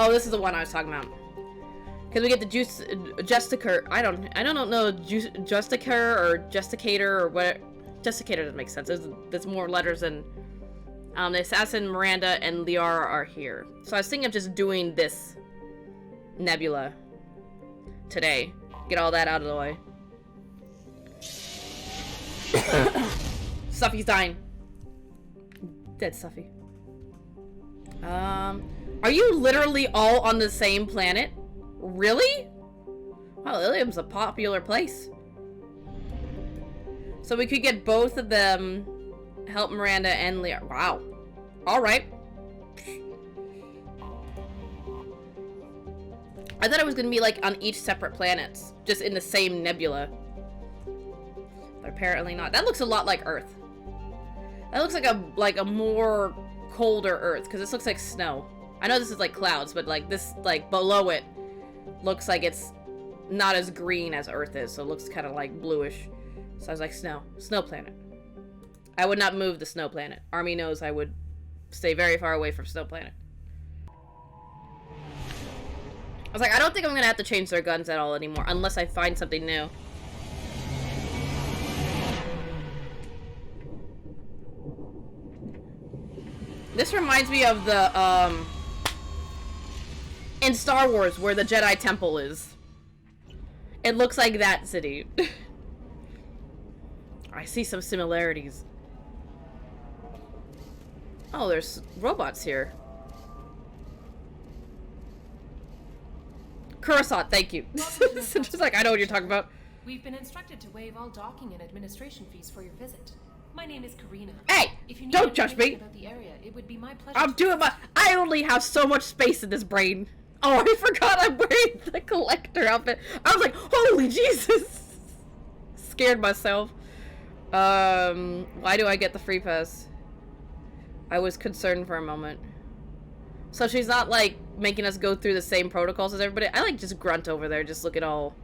Oh, this is the one I was talking about. Because we get the Justicator. I don't know Justicator or Justicator or what. Justicator doesn't make sense. There's more letters than the assassin, Miranda, and Liara are here. So I was thinking of just doing this nebula today. Get all that out of the way. Stuffy's dying. Dead Stuffy. Are you literally all on the same planet? Really? Wow, Ilium's a popular place. So we could get both of them, help Miranda and Lea. Wow. Alright. I thought it was gonna be like on each separate planets, just in the same nebula. But apparently not. That looks a lot like Earth. That looks like a more colder Earth, because this looks like snow. I know this is like clouds, but like this, like below it, looks like it's not as green as Earth is, so it looks kind of like bluish. So I was like, snow planet. I would not move the snow planet. Army knows I would stay very far away from snow planet. I was like, I don't think I'm gonna have to change their guns at all anymore, unless I find something new. This reminds me of the, in Star Wars, where the Jedi Temple is. It looks like that city. I see some similarities. Oh, there's robots here. Coruscant, thank you. Just like, I know what you're talking about. We've been instructed to waive all docking and administration fees for your visit. My name is Karina. Hey! If you need don't judge me! About the area, it would be my pleasure. I'm doing my... I only have so much space in this brain. Oh, I forgot I'm wearing the collector outfit. I was like, holy Jesus! Scared myself. Why do I get the free pass? I was concerned for a moment. So she's not, like, making us go through the same protocols as everybody? I, like, just grunt over there, just looking all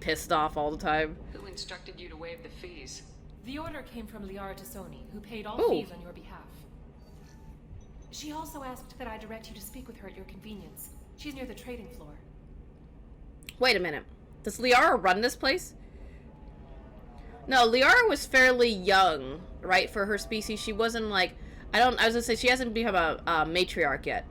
pissed off all the time. Who instructed you to waive the fees? The order came from Liara Tassoni, who paid all fees on your behalf. She also asked that I direct you to speak with her at your convenience. She's near the trading floor. Wait a minute. Does Liara run this place? No, Liara was fairly young, right, for her species. She wasn't, like... I was gonna say, she hasn't become a matriarch yet.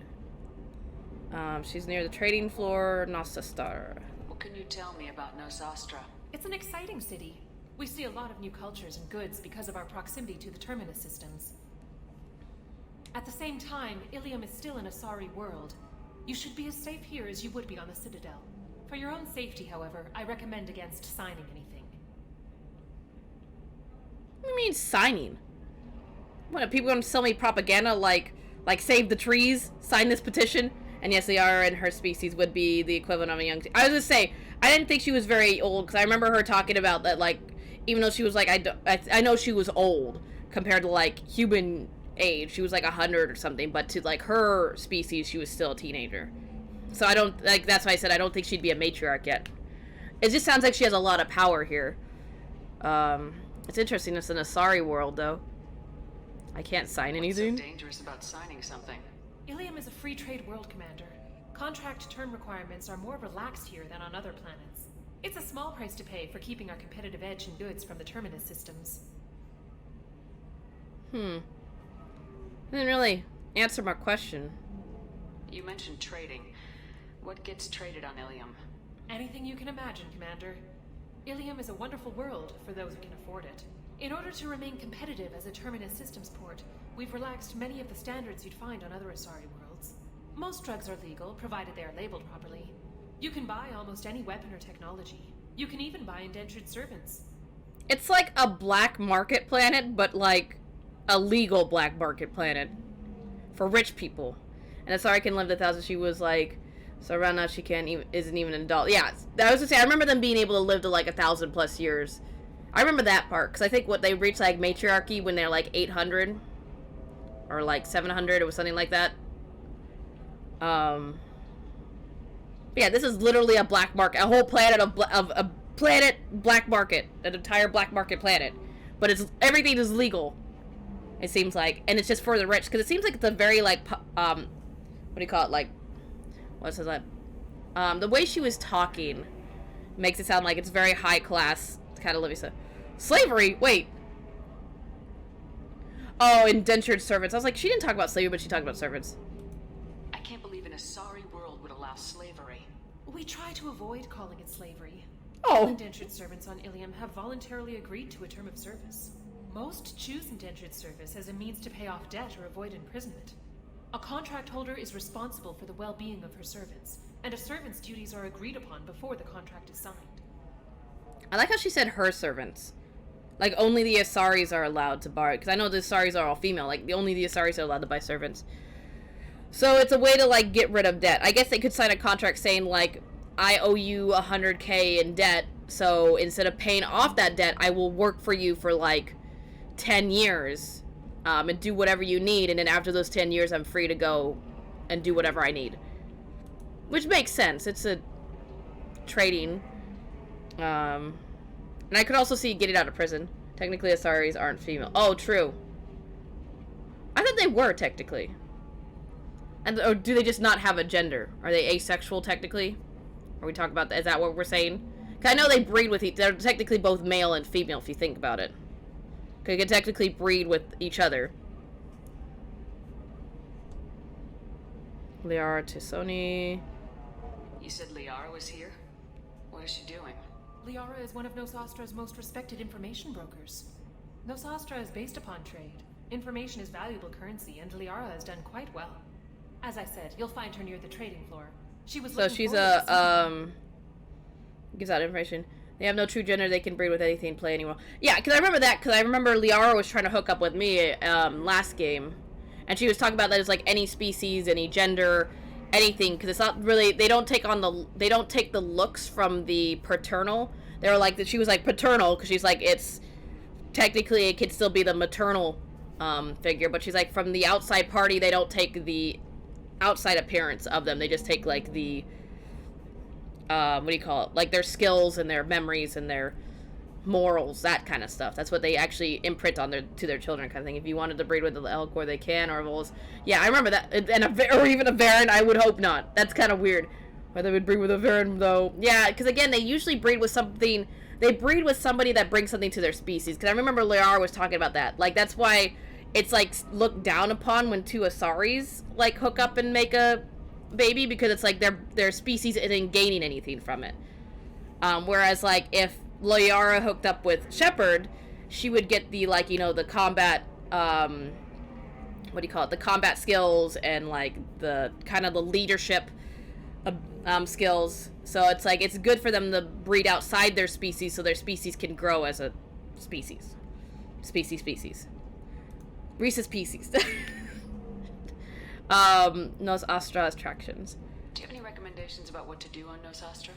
She's near the trading floor, Nosastar. What can you tell me about Nosastra? It's an exciting city. We see a lot of new cultures and goods because of our proximity to the terminus systems. At the same time, Ilium is still an Asari world. You should be as safe here as you would be on the Citadel. For your own safety, however, I recommend against signing anything. What do you mean, signing? What, are people gonna sell me propaganda like save the trees, sign this petition? And yes, Liara and her species would be the equivalent of a young... I was gonna say, I didn't think she was very old, because I remember her talking about that, like, even though she was, like, I know she was old, compared to, like, human age. She was, like, 100 or something, but to, like, her species, she was still a teenager. So I don't, like, that's why I said I don't think she'd be a matriarch yet. It just sounds like she has a lot of power here. It's interesting, it's an Asari world, though. I can't sign anything. What's so dangerous about signing something? Ilium is a free trade world, Commander. Contract term requirements are more relaxed here than on other planets. It's a small price to pay for keeping our competitive edge in goods from the terminus systems. Didn't really answer my question. You mentioned trading. What gets traded on Ilium? Anything you can imagine, Commander. Ilium is a wonderful world for those who can afford it. In order to remain competitive as a terminus systems port, we've relaxed many of the standards you'd find on other Asari worlds. Most drugs are legal, provided they are labeled properly. You can buy almost any weapon or technology. You can even buy indentured servants. It's like a black market planet, but like a legal black market planet for rich people. And Asari can live to 1,000. She was like, so around now she isn't even an adult. Yeah, I was gonna say, I remember them being able to live to like 1,000 plus years. I remember that part, because I think they reached like matriarchy when they're like 800 or like 700. It was something like that. But yeah, this is literally a black market, a whole planet of a planet black market, an entire black market planet. But everything is legal. It seems like, and it's just for the rich, because it seems like it's a very like what do you call it, like What's that? The way she was talking makes it sound like it's very high class. Kind of, let me say, slavery. Wait. Oh, indentured servants. I was like, she didn't talk about slavery, but she talked about servants. I can't believe an Asari world would allow slavery. We try to avoid calling it slavery. Oh. All indentured servants on Ilium have voluntarily agreed to a term of service. Most choose indentured service as a means to pay off debt or avoid imprisonment. A contract holder is responsible for the well-being of her servants, and a servant's duties are agreed upon before the contract is signed. I like how she said her servants. Like, only the Asaris are allowed to borrow, because I know the Asaris are all female. Like, only the Asaris are allowed to buy servants. So it's a way to, like, get rid of debt. I guess they could sign a contract saying, like, I owe you 100K in debt, so instead of paying off that debt, I will work for you for, like, 10 years, and do whatever you need, and then after those 10 years, I'm free to go and do whatever I need. Which makes sense. It's a trading. And I could also see getting out of prison. Technically, Asaris aren't female. Oh, true. I thought they were, technically. And or do they just not have a gender? Are they asexual, technically? Are we talking about that? Is that what we're saying? Because I know they breed with they're technically both male and female, if you think about it. They can technically breed with each other. Liara Tisoni. You said Liara was here? What is she doing? Liara is one of Nosastra's most respected information brokers. Nosastra is based upon trade. Information is valuable currency, and Liara has done quite well. As I said, you'll find her near the trading floor. She was So she's a, gives out information. They have no true gender, they can breed with anything, play anymore. Yeah, because I remember that, because I remember Liara was trying to hook up with me, last game. And she was talking about that as, like, any species, any gender, anything, because it's not really, they don't take the looks from the paternal. They were like, she was like paternal, because she's like, it's, technically it could still be the maternal, figure, but she's like, from the outside party, they don't take the outside appearance of them, they just take, like, the, what do you call it, like, their skills and their memories and their morals, that kind of stuff. That's what they actually imprint on to their children, kind of thing. If you wanted to breed with the Elcor, they can, or Vols. Yeah, I remember that. And or even a Varen, I would hope not. That's kind of weird. Whether they would breed with a Varen, though. Yeah, because again, they usually breed with something. They breed with somebody that brings something to their species. Because I remember Liara was talking about that. Like, that's why it's, like, looked down upon when two Asaris, like, hook up and make a baby, because it's like their species isn't gaining anything from it. Whereas, like, if Liara hooked up with Shepard, she would get the, like, you know, the combat, what do you call it, the combat skills and, like, the kind of the leadership skills. So it's like, it's good for them to breed outside their species so their species can grow as a species. Species. Reese's species. Nos Astra attractions. Do you have any recommendations about what to do on Nosastra?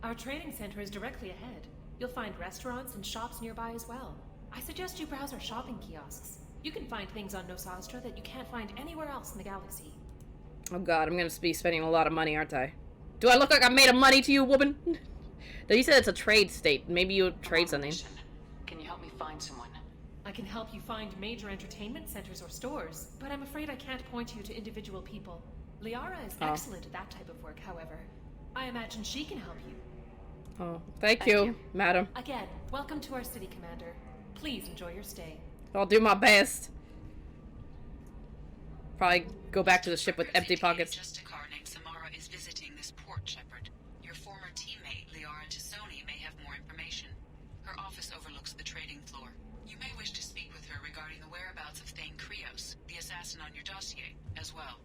Our trading center is directly ahead. You'll find restaurants and shops nearby as well. I suggest you browse our shopping kiosks. You can find things on Nosastra that you can't find anywhere else in the galaxy. Oh god, I'm gonna be spending a lot of money, aren't I? Do I look like I'm made of money to you, woman? No, you said it's a trade state. Maybe you trade something. Can you help me find someone? I can help you find major entertainment centers or stores, but I'm afraid I can't point you to individual people. Liara is excellent at that type of work, however. I imagine she can help you. Oh, thank you, madam. Again, welcome to our city, Commander. Please enjoy your stay. I'll do my best. Probably go back to the ship with empty pockets. Just a car named Samara is visiting this port, Shepard. Your former teammate, Liara Tisoni, may have more information. Her office overlooks the trading floor. You may wish to speak with her regarding the whereabouts of Thane Krios, the assassin on your dossier, as well.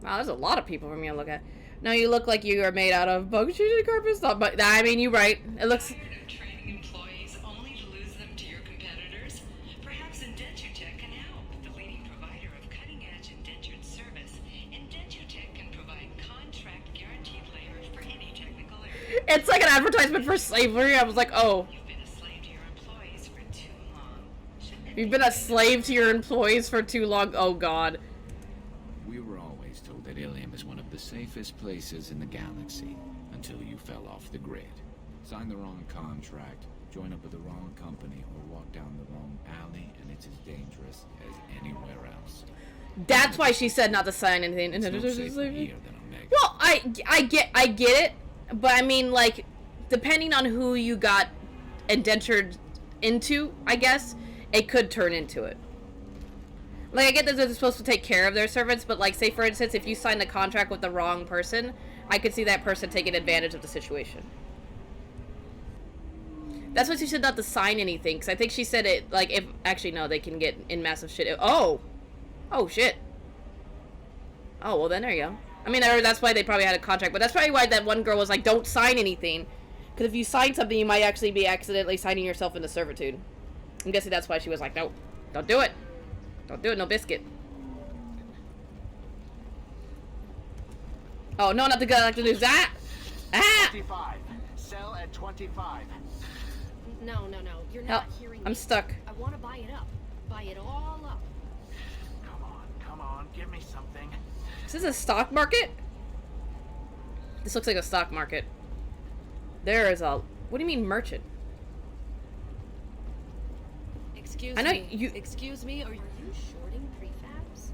Wow, there's a lot of people for me to look at. No, you look like you are made out of bug sheeted carpet stuff, but I mean, you're right. It looks. Tired of training employees only to lose them to your competitors? Perhaps Indentutech can help. The leading provider of cutting-edge indentured service, Indentutech can provide contract guarantee layers for any technical area. It's like an advertisement for slavery. I was like, oh. You've been a slave to your employees for too long. You've been a slave to your employees for too long. Oh, God. We were always told that Ilium is one of the safest places in the galaxy, until you fell off the grid. Sign the wrong contract, join up with the wrong company, or walk down the wrong alley, and it's as dangerous as anywhere else. That's why she said not to sign anything. It's no safer here than Omega. Well, I get it, but I mean, like, depending on who you got indentured into, I guess it could turn into it. Like, I get that they're supposed to take care of their servants, but, like, say for instance, if you signed a contract with the wrong person, I could see that person taking advantage of the situation. That's why she said not to sign anything, because I think she said it, like, if... Actually, no, they can get in massive shit. Oh! Oh, shit. Oh, well, then there you go. I mean, that's why they probably had a contract, but that's probably why that one girl was like, don't sign anything. Because if you sign something, you might actually be accidentally signing yourself into servitude. I'm guessing that's why she was like, no, don't do it. Don't do it, no biscuit. Oh, no, not the guy like to do that. Ah! 25. Sell at 25. No, you're not hearing me. I'm stuck. I want to buy it up. Buy it all up. Come on, give me something. Is this a stock market? This looks like a stock market. There is a... What do you mean merchant? Excuse I know me. you... Excuse me, are you shorting prefabs?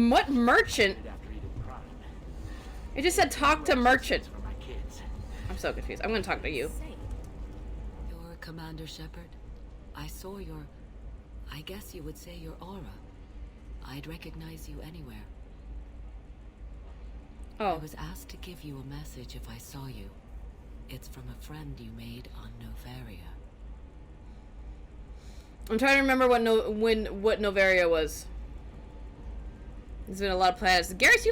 What merchant? It just said talk to merchant. I'm so confused. I'm gonna talk to you. You're Commander Shepard. I saw your... I guess you would say your aura. I'd recognize you anywhere. Oh. I was asked to give you a message if I saw you. It's from a friend you made on Novaria. I'm trying to remember what Novaria was. There's been a lot of planets. Garrus,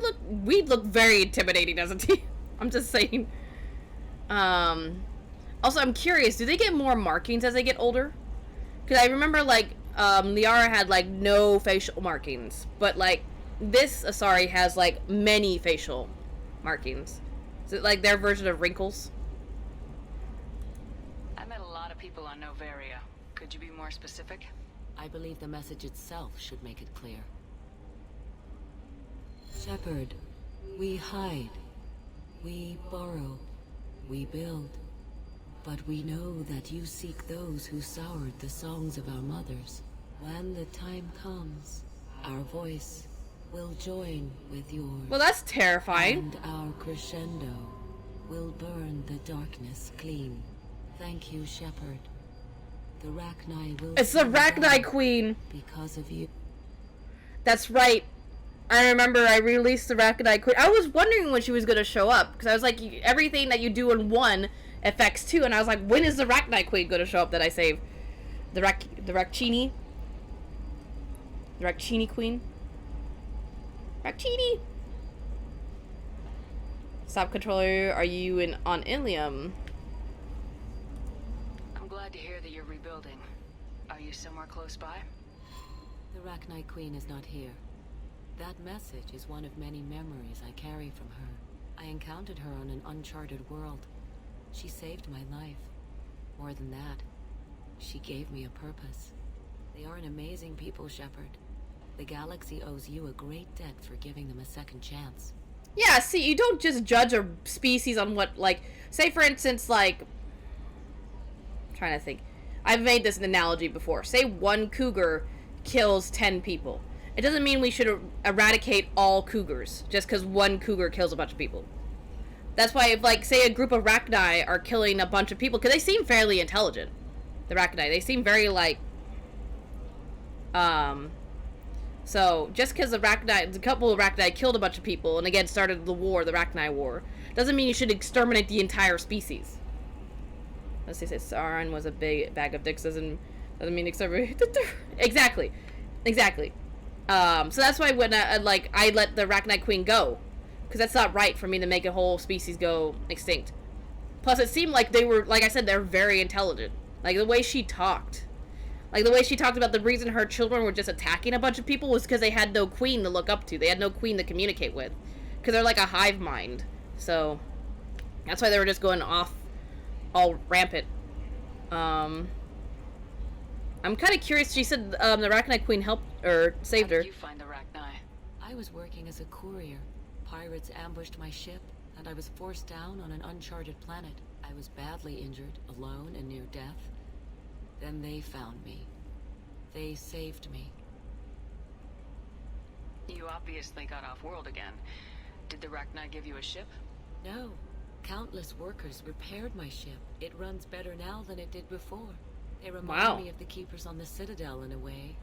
we look very intimidating, doesn't he? I'm just saying. Also, I'm curious, do they get more markings as they get older? Because I remember, like, Liara had, like, no facial markings. But, like, this Asari has, like, many facial markings. Is it, like, their version of wrinkles? I met a lot of people on Novaria. Could you be more specific? I believe the message itself should make it clear. Shepard, we hide. We borrow. We build. But we know that you seek those who soured the songs of our mothers. When the time comes, our voice will join with yours. Well, that's terrifying. And our crescendo will burn the darkness clean. Thank you, Shepard. The Rachni will... It's the Rachni Queen! Because of you. That's right. I remember I released the Rachni Queen. I was wondering when she was going to show up. Because I was like, everything that you do in 1 affects 2. And I was like, when is the Rachni Queen going to show up that I saved? The Rachini? The Rachini Queen? Rachini! Stop controller, are you on Ilium? I'm glad to hear that you're rebuilding. Are you somewhere close by? The Rachni Queen is not here. That message is one of many memories I carry from her. I encountered her on an uncharted world. She saved my life. More than that, she gave me a purpose. They are an amazing people, Shepard. The galaxy owes you a great debt for giving them a second chance. Yeah, see, you don't just judge a species on what, like, say for instance, like, I'm trying to think. I've made this analogy before. Say one cougar kills 10 people. It doesn't mean we should eradicate all cougars just because one cougar kills a bunch of people. That's why if, like, say a group of Rachni are killing a bunch of people, because they seem fairly intelligent, the Rachni. They seem very, like, so just because a couple of Rachni killed a bunch of people and again started the war, the Rachni War, doesn't mean you should exterminate the entire species. Let's say Sauron was a big bag of dicks doesn't mean exterminate. Exactly. So that's why when I let the Rachni Queen go, because that's not right for me to make a whole species go extinct. Plus, it seemed like they were, like I said, they're very intelligent. Like the way she talked. Like, the way she talked about the reason her children were just attacking a bunch of people was because they had no queen to look up to. They had no queen to communicate with. Because they're like a hive mind. So, that's why they were just going off all rampant. I'm kind of curious. She said the Rachni Queen helped, or saved her. How did you find the Rachni? I was working as a courier. Pirates ambushed my ship, and I was forced down on an uncharted planet. I was badly injured, alone and near death. Then they found me. They saved me. You obviously got off-world again. Did the Rachni give you a ship? No. Countless workers repaired my ship. It runs better now than it did before. They remind me of the Keepers on the Citadel in a way.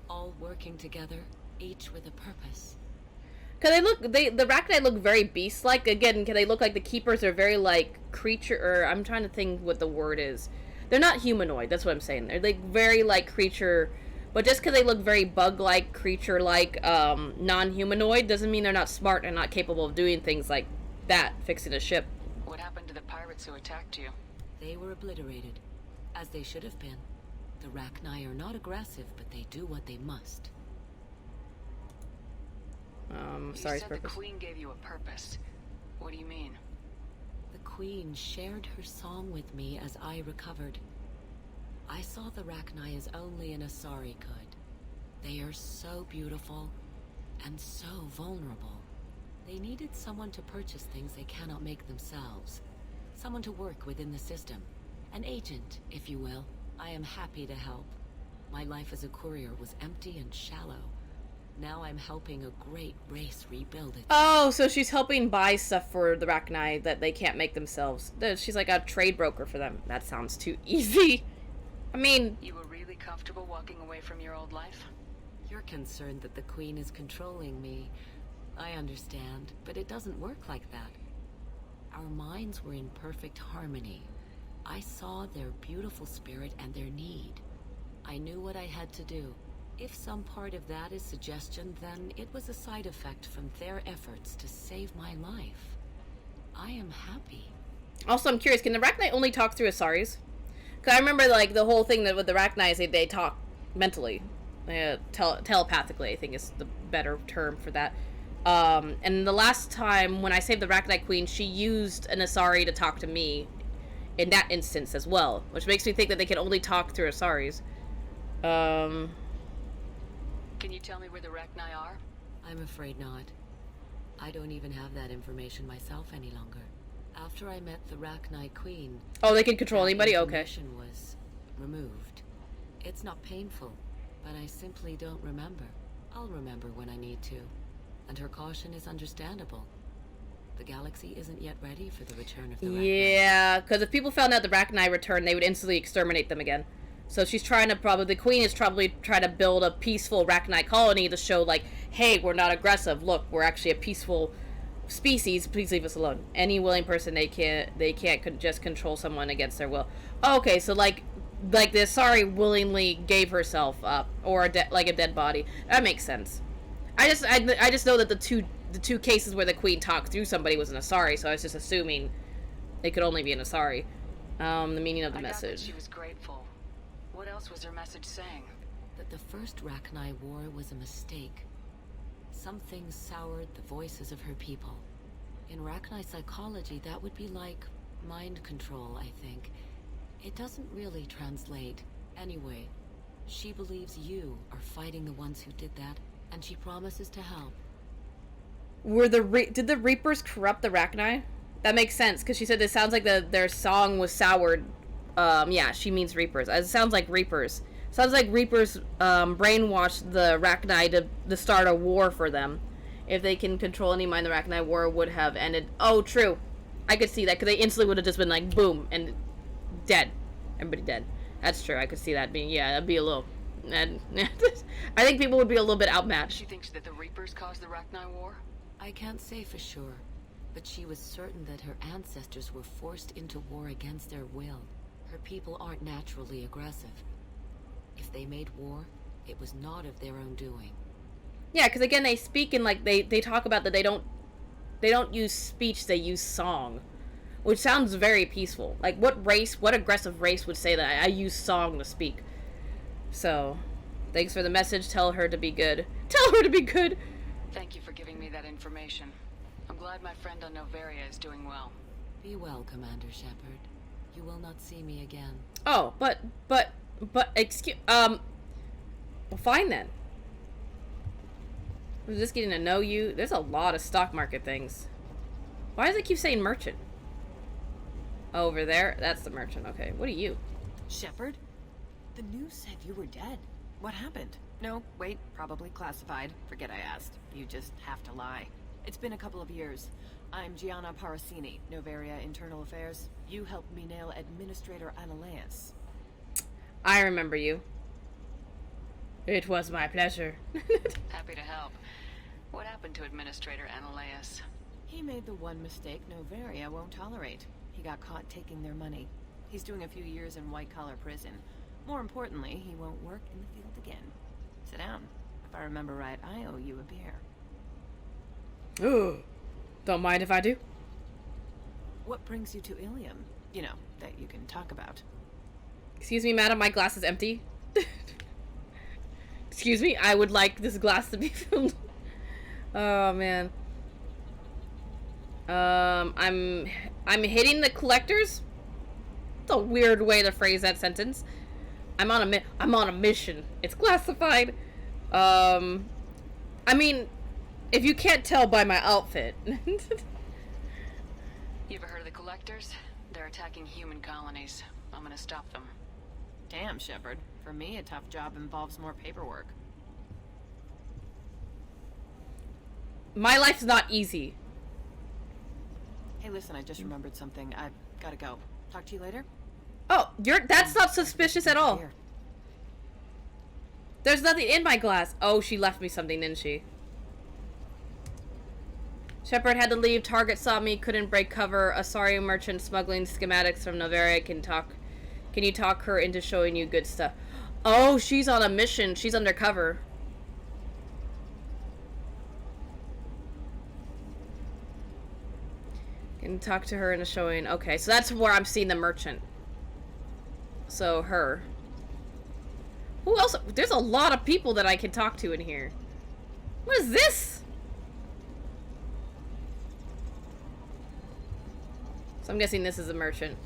All working together, each with a purpose. Cause the Rachni look very beast-like. Again, cause they look like the Keepers are very like creature, or I'm trying to think what the word is. They're not humanoid, that's what I'm saying. They're like very like creature, but just cause they look very bug-like, creature-like, non-humanoid, doesn't mean they're not smart and not capable of doing things like that, fixing a ship. What happened to the pirates who attacked you? They were obliterated, as they should have been. The Rachni are not aggressive, but they do what they must. Sorry, you said the Queen gave you a purpose. What do you mean? The Queen shared her song with me as I recovered. I saw the Rachni as only an Asari could. They are so beautiful and so vulnerable. They needed someone to purchase things they cannot make themselves. Someone to work within the system. An agent, if you will. I am happy to help. My life as a courier was empty and shallow. Now I'm helping a great race rebuild it. Oh, so she's helping buy stuff for the Rachni that they can't make themselves. She's like a trade broker for them. That sounds too easy. I mean... You were really comfortable walking away from your old life? You're concerned that the Queen is controlling me. I understand, but it doesn't work like that. Our minds were in perfect harmony. I saw their beautiful spirit and their need. I knew what I had to do. If some part of that is suggestion, then it was a side effect from their efforts to save my life. I am happy. Also, I'm curious, can the Rachni only talk through Asaris? Because I remember, like, the whole thing that with the Rachni, they talk mentally. Telepathically, I think is the better term for that. And the last time when I saved the Rachni Queen, she used an Asari to talk to me in that instance as well, which makes me think that they can only talk through Asaris. Can you tell me where the Rachni are? I'm afraid not. I don't even have that information myself any longer. After I met the Rachni Queen... Oh, they can control anybody? Okay. Information was removed. It's not painful, but I simply don't remember. I'll remember when I need to. And her caution is understandable. The galaxy isn't yet ready for the return of the Rachni. Yeah, because if people found out the Rachni returned, they would instantly exterminate them again. So she's trying to the Queen is probably trying to build a peaceful Rachni colony to show, like, hey, we're not aggressive. Look, we're actually a peaceful species. Please leave us alone. Any willing person, they can't just control someone against their will. Oh, okay, so like the Asari willingly gave herself up, or like a dead body. That makes sense. I just know that the two cases where the Queen talked through somebody was an Asari, so I was just assuming it could only be an Asari. The meaning of the message. I got that she was grateful. What else was her message saying? That the first Rachni War was a mistake. Something soured the voices of her people. In Rachni psychology, that would be like mind control, I think. It doesn't really translate. Anyway, she believes you are fighting the ones who did that, and she promises to help. Did the Reapers corrupt the Rachni? That makes sense, because she said it sounds like their song was soured. Yeah, she means Reapers. It sounds like Reapers. Sounds like Reapers brainwashed the Rachni to start a war for them. If they can control any mind, the Rachni war would have ended. Oh, true. I could see that, because they instantly would have just been like, boom, and dead. Everybody dead. That's true. I could see that being, yeah, that'd be a little... And I think people would be a little bit outmatched. She thinks that the Reapers caused the Rachni war? I can't say for sure, but she was certain that her ancestors were forced into war against their will. Her people aren't naturally aggressive. If they made war, it was not of their own doing. Yeah, because again, they speak in like they talk about that they don't use speech, they use song, which sounds very peaceful. Like what aggressive race would say that I use song to speak? So, thanks for the message. Tell her to be good. Tell her to be good. Thank you for giving me that information. I'm glad my friend on Noveria is doing well. Be well, Commander Shepard. You will not see me again. Oh, but, excuse, well, fine then. I'm just getting to know you. There's a lot of stock market things. Why does it keep saying merchant? Over there? That's the merchant. Okay, what are you? Shepard? The news said you were dead. What happened? No, wait, probably classified. Forget I asked. You just have to lie. It's been a couple of years. I'm Gianna Parasini, Novaria Internal Affairs. You helped me nail Administrator Analeas. I remember you. It was my pleasure. Happy to help. What happened to Administrator Analeas? He made the one mistake Novaria won't tolerate. He got caught taking their money. He's doing a few years in white-collar prison. More importantly, he won't work in the field again. Sit down. If I remember right, I owe you a beer. Ooh. Don't mind if I do. What brings you to Ilium? You know, that you can talk about. Excuse me, madam, my glass is empty. Excuse me, I would like this glass to be filled. Oh, man. I'm hitting the collectors? It's a weird way to phrase that sentence. I'm on a mission. It's classified. I mean, if you can't tell by my outfit. You ever heard of the Collectors? They're attacking human colonies. I'm gonna stop them. Damn, Shepard. For me, a tough job involves more paperwork. My life's not easy. Hey, listen, I just remembered something. I've gotta go. Talk to you later? Oh, that's not suspicious at all. Here. There's nothing in my glass. Oh, she left me something, didn't she? Shepard had to leave. Target saw me, couldn't break cover. Asari merchant smuggling schematics from Novaria can you talk her into showing you good stuff? Oh, she's on a mission. She's undercover. Can talk to her into showing. Okay, so that's where I'm seeing the merchant. So her. Who else? There's a lot of people that I can talk to in here. What is this? So I'm guessing this is a merchant.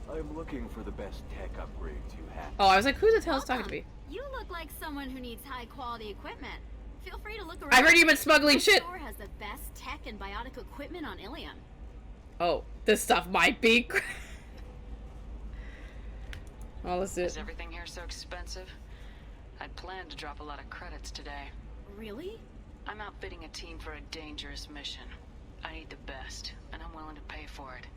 I'm looking for the best tech upgrades you have. Oh, I was like, who the hell is talking to me? You look like someone who needs high quality equipment. Feel free to look around. I heard you've been smuggling shit. The store has the best tech and biotic equipment on Ilium. Oh, this stuff might be. Oh, let's do it. Is everything here so expensive? I'd planned to drop a lot of credits today. Really? I'm outfitting a team for a dangerous mission. I need the best, and I'm willing to pay for it,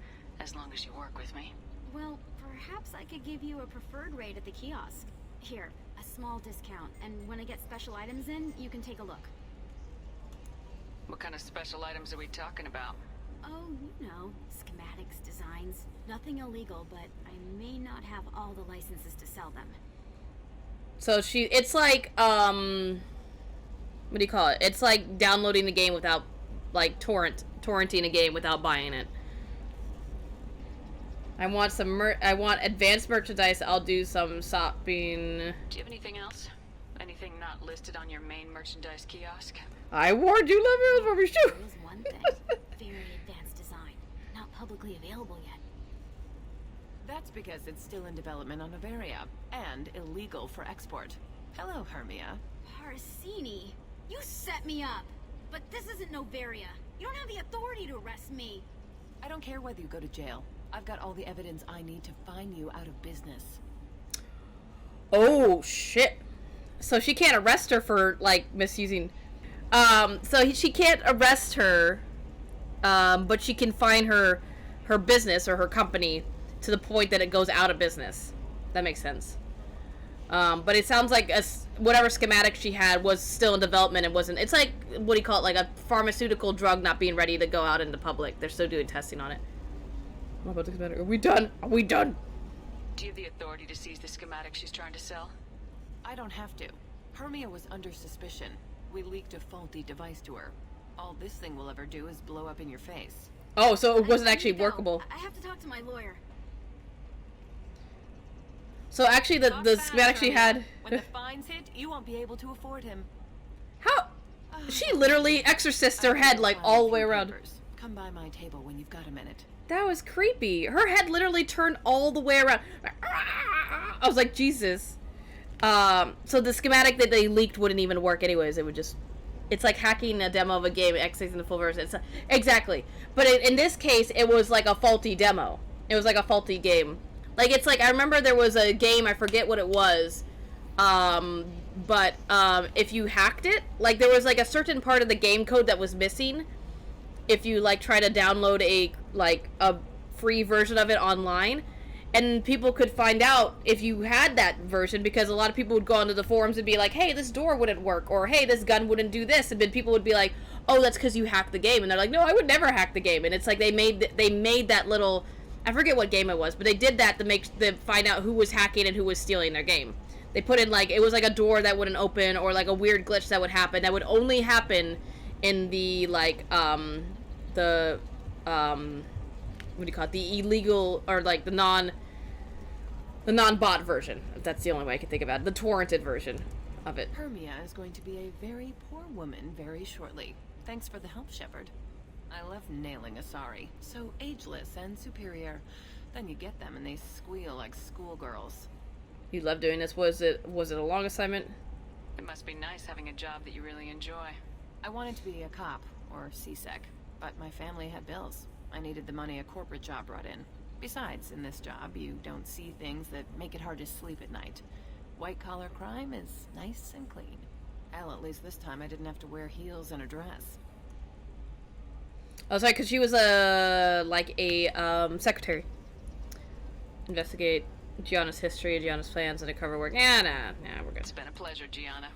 as long as you work with me. Well, perhaps I could give you a preferred rate at the kiosk. Here, a small discount, and when I get special items in, you can take a look. What kind of special items are we talking about? Oh, you know, schematics, designs. Nothing illegal, but I may not have all the licenses to sell them. So it's like, what do you call it? It's like downloading the game without, like, torrenting a game without buying it. I want I want advanced merchandise. I'll do some shopping. Do you have anything else? Anything not listed on your main merchandise kiosk? I warned you, love me, rubbish too. There is one thing. Very advanced design. Not publicly available yet. That's because it's still in development on Novaria, and illegal for export. Hello, Hermia. Parasini, you set me up. But this isn't Novaria. You don't have the authority to arrest me. I don't care whether you go to jail. I've got all the evidence I need to fine you out of business. Oh, shit. So she can't arrest her for, like, misusing... so she can't arrest her, but she can fine her business or her company to the point that it goes out of business. That makes sense. But it sounds like whatever schematic she had was still in development and wasn't... It's like, what do you call it? Like a pharmaceutical drug not being ready to go out into public. They're still doing testing on it. I'm about to schematic. Are we done? Are we done? Do you have the authority to seize the schematic she's trying to sell? I don't have to. Hermia was under suspicion. We leaked a faulty device to her. All this thing will ever do is blow up in your face. Oh, so it wasn't actually workable. I have to talk to my lawyer. So actually the schematic she had... When the fines hit, you won't be able to afford him. How? She literally exorcised her head, like, all the way around. Come by my table when you've got a minute. That was creepy. Her head literally turned all the way around. I was like, Jesus. So the schematic that they leaked wouldn't even work anyways. It would just... It's like hacking a demo of a game, accessing the full version. Exactly. But in this case, it was like a faulty demo. It was like a faulty game. Like, it's like, I remember there was a game, I forget what it was. But if you hacked it, like, there was like a certain part of the game code that was missing. if you like try to download a free version of it online, and people could find out if you had that version, because a lot of people would go onto the forums and be like, hey, this door wouldn't work, or hey, this gun wouldn't do this, and then people would be like, oh, that's because you hacked the game, and they're like, no, I would never hack the game. And it's like they made that little, I forget what game it was, but they did that to find out who was hacking and who was stealing their game. They put in like, it was like a door that wouldn't open, or like a weird glitch that would happen, that would only happen in the like what do you call it, the illegal, or like the non-bot version, if that's the only way I can think about it, the torrented version of it. Hermia is going to be a very poor woman very shortly. Thanks for the help, Shepard. I love nailing Asari. So ageless and superior. Then you get them and they squeal like schoolgirls. You love doing this. Was it a long assignment? It must be nice having a job that you really enjoy. I wanted to be a cop, or CSEC, but my family had bills. I needed the money a corporate job brought in. Besides, in this job, you don't see things that make it hard to sleep at night. White-collar crime is nice and clean. Hell, at least this time I didn't have to wear heels and a dress. Oh, sorry, because she was secretary. Investigate Gianna's history, Gianna's plans, and undercover work. Nah, we're good. It's been a pleasure, Gianna.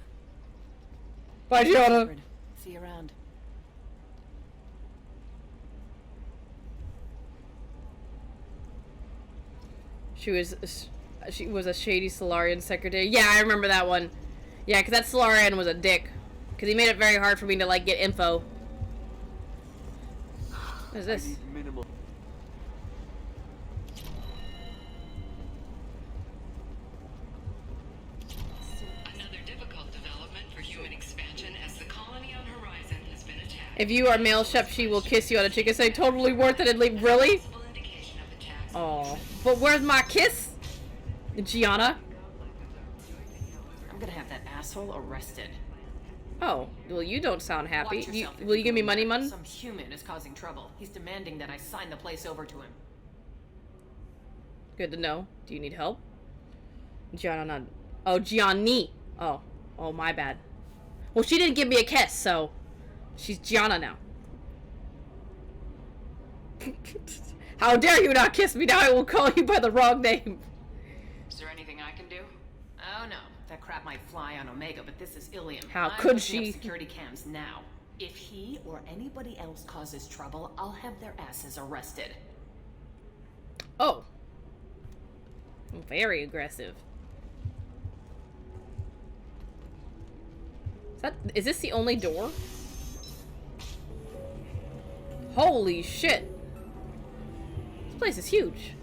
Bye, Gianna. See you around. She was a shady Solarian secretary. Yeah, I remember that one. Yeah, because that Solarian was a dick. Because he made it very hard for me to, like, get info. What is this? Minimal. Another difficult development for human expansion as the colony on Horizon has been attacked. If you are male chef, she will kiss you on a cheek and say, totally worth it, and leave. Really? Oh, but where's my kiss? Gianna? I'm gonna have that asshole arrested. Oh, well, you don't sound happy. Watch yourself if Will you give me go money, mad. Mun? Some human is causing trouble. He's demanding that I sign the place over to him. Good to know. Do you need help? Gianna, not. Oh, Gianni. Oh, my bad. Well, she didn't give me a kiss, so she's Gianna now. How dare you not kiss me now? I will call you by the wrong name. Is there anything I can do? Oh no, that crap might fly on Omega, but this is Ilium. How I'm could looking up she? Security cams now. If he or anybody else causes trouble, I'll have their asses arrested. Oh. Very aggressive. Is this the only door? Holy shit. This place is huge.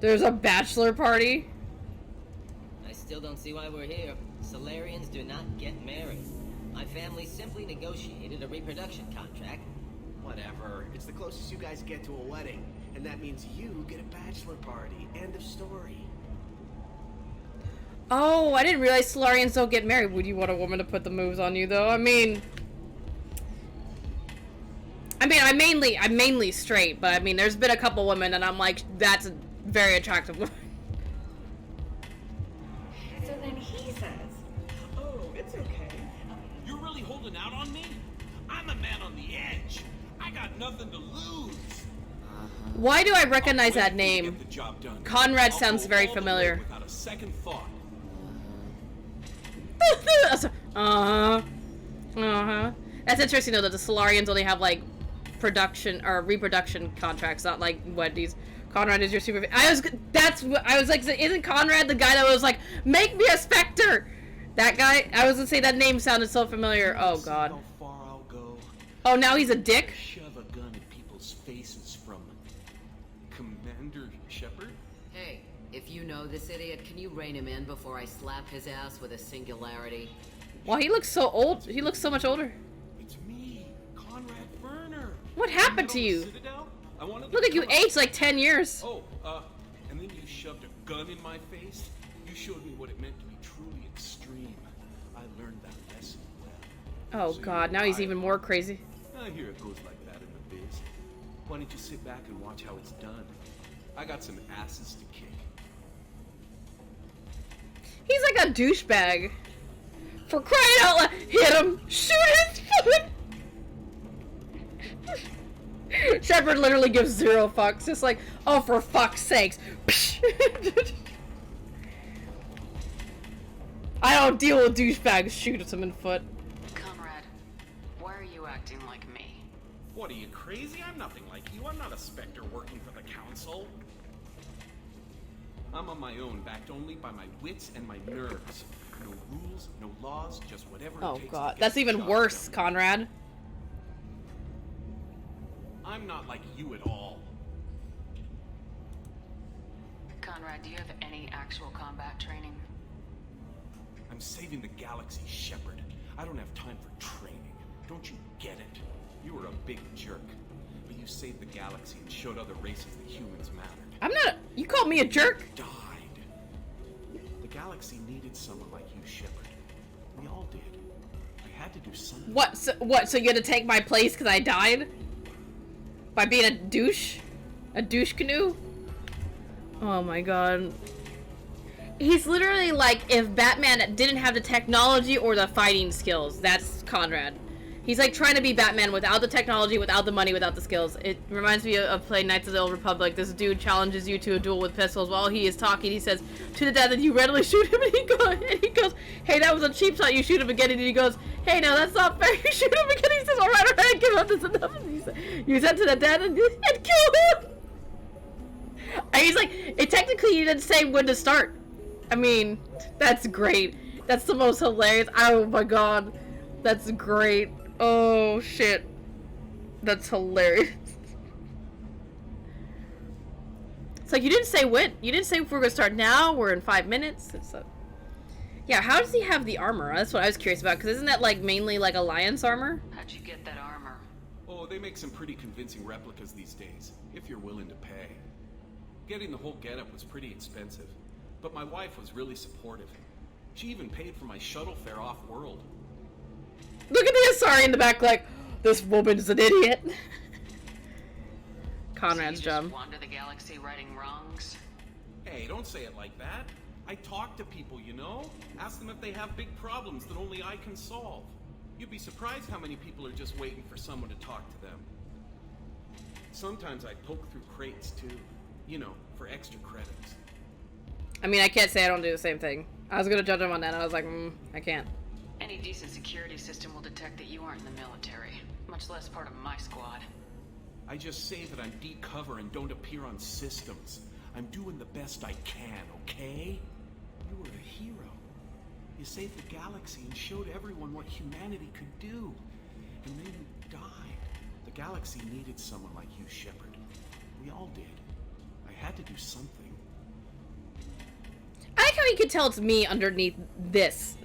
There's a bachelor party. I still don't see why we're here. Solarians do not get married. My family simply negotiated a reproduction contract. Whatever. It's the closest you guys get to a wedding. And that means you get a bachelor party. End of story. Oh, I didn't realize Solarians don't get married. Would you want a woman to put the moves on you, though? I'm mainly straight, but I mean, there's been a couple women, and I'm like, that's a very attractive woman. So then he says, oh, it's okay. You're really holding out on me? I'm a man on the edge. I got nothing to lose. Why do I recognize that name? Conrad sounds very familiar. Without a second thought. That's interesting though that the Solarians only have like production or reproduction contracts, not like Wendy's. Conrad is your super. I was like, isn't Conrad the guy that was like, make me a Spectre? That guy. I was gonna say that name sounded so familiar. Oh god. How far I'll go. Oh, now he's a dick. Shove a gun in people's faces from Commander Shepard. Hey, if you know this idiot, can you rein him in before I slap his ass with a singularity? Wow, he looks so old. He looks so much older. It's me, Conrad Werner. What happened to you? Look like you aged like 10 years. Oh, and then you shoved a gun in my face. You showed me what it meant to be truly extreme. I learned that lesson well. Oh god, now he's even more crazy. I hear it goes like that in the biz. Why don't you sit back and watch how it's done? I got some asses to kick. He's like a douchebag. For crying out loud! Hit him! Shoot his foot! Shepard literally gives 0 fucks. Just like, oh, for fuck's sakes. I don't deal with douchebags. Shoot him in foot. Conrad, why are you acting like me? What, are you crazy? I'm nothing like you. I'm not a Spectre working for the Council. I'm on my own, backed only by my wits and my nerves. No rules, no laws, just whatever it Oh takes god, to get that's the even job worse, done. Conrad. I'm not like you at all. Conrad, do you have any actual combat training? I'm saving the galaxy, Shepard. I don't have time for training. Don't you get it? You were a big jerk, but you saved the galaxy and showed other races that humans mattered. I'm not. You called me a jerk? Died. The galaxy needed someone like you, Shepard. We all did. I had to do something. What? So you had to take my place because I died? By being a douche? A douche canoe? Oh my god. He's literally like if Batman didn't have the technology or the fighting skills. That's Conrad. He's like trying to be Batman without the technology, without the money, without the skills. It reminds me of playing Knights of the Old Republic. This dude challenges you to a duel with pistols. While he is talking, he says, to the death, and you readily shoot him, and he goes, hey, that was a cheap shot, you shoot him again, and he goes, hey, no, that's not fair, you shoot him again, he says, alright, give up, that's enough, and you said to the death, and kill him! And he's like, technically he didn't say when to start. I mean, that's great. That's the most hilarious, oh my god, that's great. Oh shit. That's hilarious. It's like you didn't say when. You didn't say if we're gonna start now, we're in 5 minutes. It's yeah, how does he have the armor? That's what I was curious about, because isn't that like mainly like Alliance armor? How'd you get that armor? Oh, they make some pretty convincing replicas these days, if you're willing to pay. Getting the whole getup was pretty expensive, but my wife was really supportive. She even paid for my shuttle fare off-world. Look at the Asari in the back like, this woman's an idiot. Conrad's so you job. just wander the galaxy righting wrongs? Hey, don't say it like that. I talk to people, you know? Ask them if they have big problems that only I can solve. You'd be surprised how many people are just waiting for someone to talk to them. Sometimes I poke through crates too. You know, for extra credits. I mean, I can't say I don't do the same thing. I was gonna judge him on that, and I was like, I can't. Any decent security system will detect that you aren't in the military, much less part of my squad. I just say that I'm deep cover and don't appear on systems. I'm doing the best I can, okay? You were a hero. You saved the galaxy and showed everyone what humanity could do. And then you died. The galaxy needed someone like you, Shepard. We all did. I had to do something. I like how you can tell it's me underneath this.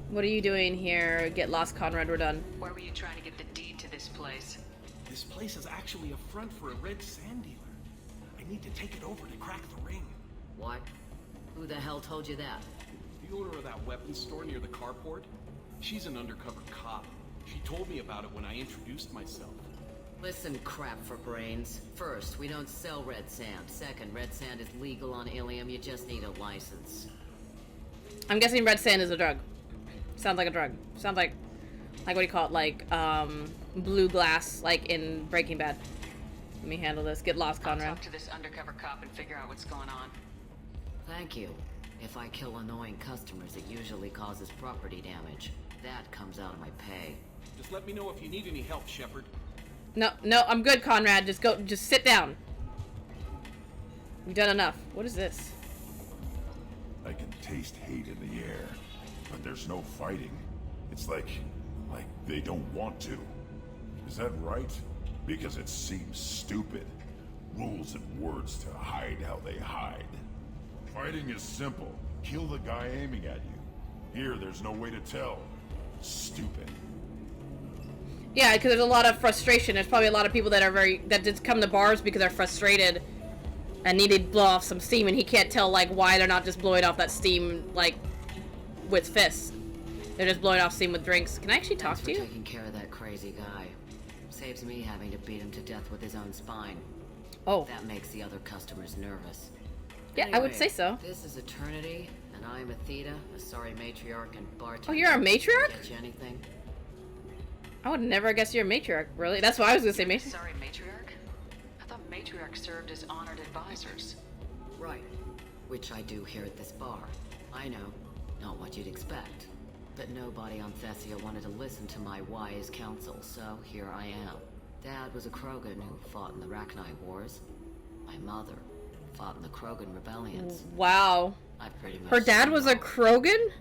What are you doing here? Get lost, Conrad, we're done. Where were you trying to get the deed to this place? This place is actually a front for a red sand dealer. I need to take it over to crack the ring. What? Who the hell told you that? The owner of that weapons store near the carport? She's an undercover cop. She told me about it when I introduced myself. Listen, crap for brains. First, we don't sell red sand. Second, red sand is legal on Ilium. You just need a license. I'm guessing red sand is a drug. Sounds like a drug. Sounds like what do you call it? Like, blue glass, like in Breaking Bad. Let me handle this. Get lost, Conrad. I'll talk to this undercover cop and figure out what's going on. Thank you. If I kill annoying customers, it usually causes property damage. That comes out of my pay. Just let me know if you need any help, Shepard. No, I'm good, Conrad. Just sit down. You've done enough. What is this? I can taste hate in the air, but there's no fighting. It's like they don't want to. Is that right? Because it seems stupid. Rules and words to hide how they hide. Fighting is simple. Kill the guy aiming at you. Here, there's no way to tell. Stupid. Yeah, because there's a lot of frustration. There's probably a lot of people that just come to bars because they're frustrated and need to blow off some steam, and he can't tell like why they're not just blowing off that steam like with fists. They're just blowing off steam with drinks. Can I actually talk to you? Taking care of that crazy guy. Saves me having to beat him to death with his own spine. Oh. That makes the other customers nervous. Yeah, I would say so. This is Eternity, And I'm Athena, a sorry matriarch and bartender. Oh, you're a matriarch? Get you anything? I would never guess you're a matriarch, really. That's why I was gonna say matriarch. Sorry, matriarch? I thought matriarchs served as honored advisors. Right. Which I do here at this bar. I know. Not what you'd expect. But nobody on Thessia wanted to listen to my wise counsel, so here I am. Dad was a Krogan who fought in the Rachni Wars. My mother fought in the Krogan rebellions. Wow. I pretty much Her dad was a Krogan?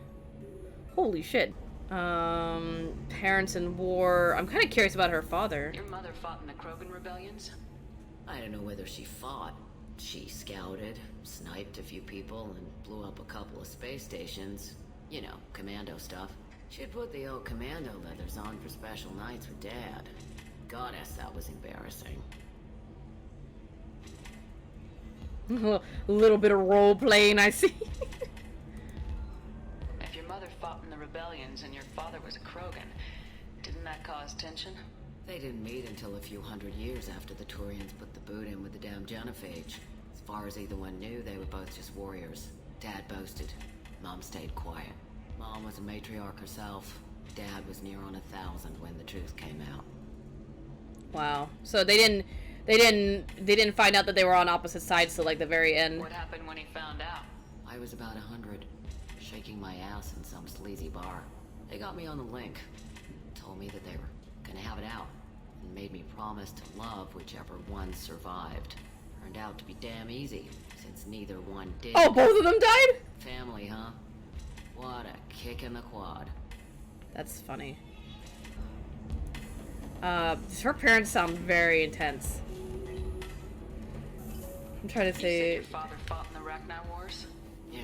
Holy shit. Parents in war. I'm kind of curious about her father. Your mother fought in the Krogan rebellions? I don't know whether she fought. She scouted, sniped a few people, and blew up a couple of space stations. You know, commando stuff. She'd put the old commando leathers on for special nights with Dad. Goddess, that was embarrassing. A little bit of role playing, I see. If your mother fought in the rebellions and your father was a Krogan, didn't that cause tension? They didn't meet until a few hundred years after the Turians put the boot in with the damn Genophage. As far as either one knew, they were both just warriors. Dad boasted. Mom stayed quiet. Mom was a matriarch herself. Dad was near on 1,000 when the truth came out. Wow. So they didn't find out that they were on opposite sides till like the very end. What happened when he found out? I was about 100, shaking my ass in some sleazy bar. They got me on the link. Told me that they were gonna have it out. And made me promise to love whichever one survived. Turned out to be damn easy, since neither one did. Oh, both of them died? Family, huh? What a kick in the quad. That's funny. Her parents sound very intense. I'm trying to You say... said your father fought in the Rachni Wars? Yeah,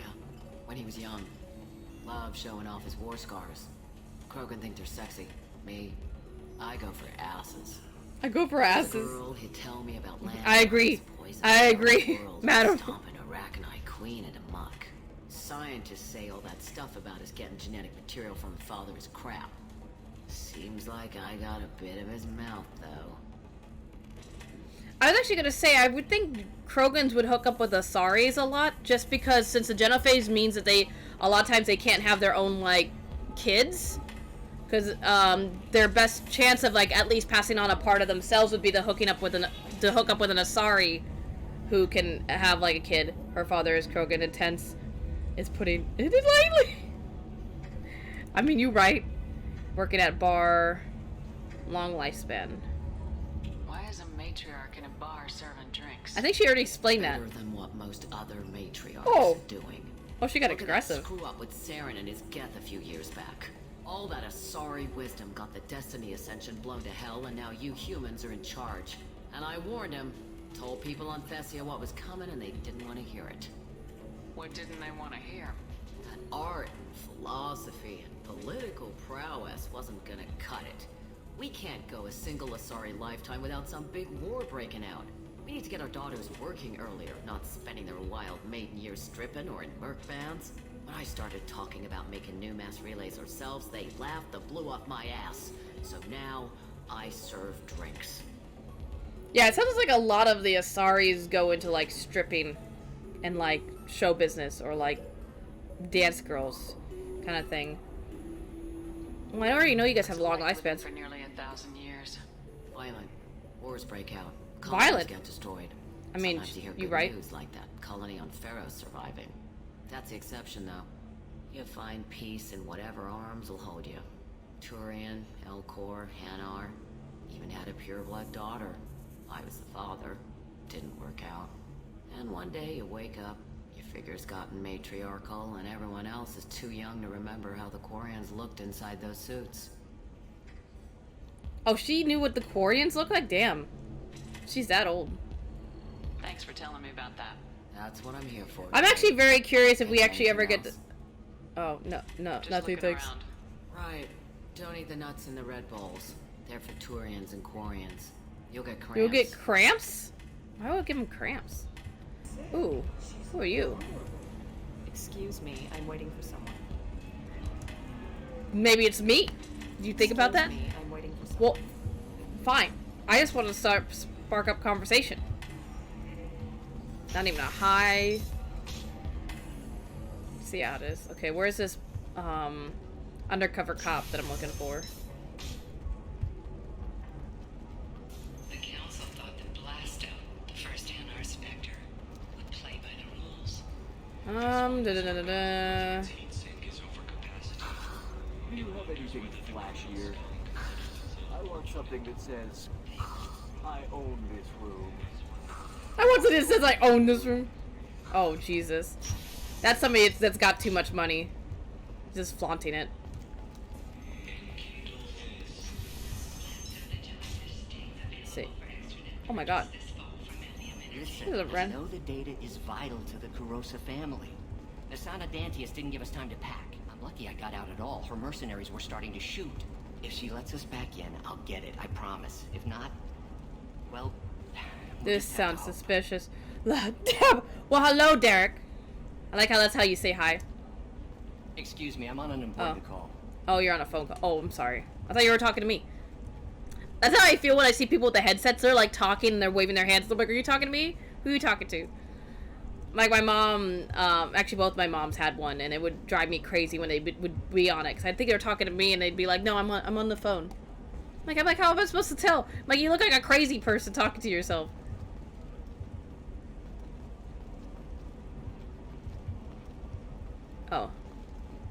when he was young. Loved showing off his war scars. Krogan think they're sexy. Me, I go for asses. I go for asses. The girl, he'd tell me about land. I agree. I agree. Madam. Stomping a Rachni queen into muck. Scientists say all that stuff about us getting genetic material from the father is crap. Seems like I got a bit of his mouth, though. I was actually gonna say, I would think Krogans would hook up with Asaris a lot, just because since the Genophage means that a lot of times they can't have their own, like, kids. Because, their best chance of, like, at least passing on a part of themselves would be to hook up with an Asari who can have, like, a kid. Her father is Krogan. Intense is putting it lightly. I mean, you're right. Working at bar, long lifespan. Why is a matriarch in a bar serving drinks? I think she already explained that. Better than what most other matriarchs Oh. are doing. Oh, she got Look at aggressive. that screw up with Saren and his Geth a few years back. All that Asari wisdom got the Destiny Ascension blown to hell, and now you humans are in charge. And I warned him, told people on Thessia what was coming, and they didn't want to hear it. What didn't they want to hear? That art and philosophy and political prowess wasn't gonna cut it. We can't go a single Asari lifetime without some big war breaking out. We need to get our daughters working earlier, not spending their wild maiden years stripping or in merc bands. When I started talking about making new mass relays ourselves, they laughed and blew off my ass. So now, I serve drinks. Yeah, it sounds like a lot of the Asaris go into, like, stripping and, like, show business or, like, dance girls kind of thing. Well, I already know you guys have long lifespans. For nearly 1,000 years. Violent. Wars break out. Violent? Colonies get destroyed. I mean, Sometimes you hear you good right. news like that colony on Pharaoh surviving. That's the exception, though. You find peace in whatever arms will hold you. Turian, Elcor, Hanar. Even had a pure-blood daughter. I was the father. Didn't work out. And one day you wake up, your figure's gotten matriarchal, and everyone else is too young to remember how the Quarians looked inside those suits. Oh, she knew what the Quarians look like? Damn. She's that old. Thanks for telling me about that. That's what I'm here for. I'm actually very curious if we Anything actually ever get else? to... Oh, no, Just nothing, looking thanks. around. Right. Don't eat the nuts in the red bowls. They're for Turians and Quarians. You'll get cramps. You'll get cramps? Why would I give him cramps? Ooh, who are you? Excuse me, I'm waiting for someone. Maybe it's me? Did you think about that? Excuse me, I'm waiting for someone. Well, fine. I just want to spark up conversation. Not even a hi. See how it is. Okay, where's this undercover cop that I'm looking for? The council thought that Blasto, the first NR Spectre, would play by the rules. Do you have anything flashier? I want something that says, I own this room. I want something that says I own this room. Oh, Jesus. That's somebody that's got too much money. Just flaunting it. Let's see. Oh my god. Listen, I know the data is vital to the Kurosa family. Nasana Dantius didn't give us time to pack. I'm lucky I got out at all. Her mercenaries were starting to shoot. If she lets us back in, I'll get it, I promise. If not, well... This sounds suspicious. Well, hello, Derek. I like how that's how you say hi. Excuse me, I'm on an important call. Oh, you're on a phone call. Oh, I'm sorry. I thought you were talking to me. That's how I feel when I see people with the headsets. They're like talking and they're waving their hands. I'm like, are you talking to me? Who are you talking to? Like my mom, actually both my moms had one, and it would drive me crazy when they would be on it. Cause I think they were talking to me, and they'd be like, "No, I'm on the phone." I'm like, how am I supposed to tell? I'm like, you look like a crazy person talking to yourself. Oh,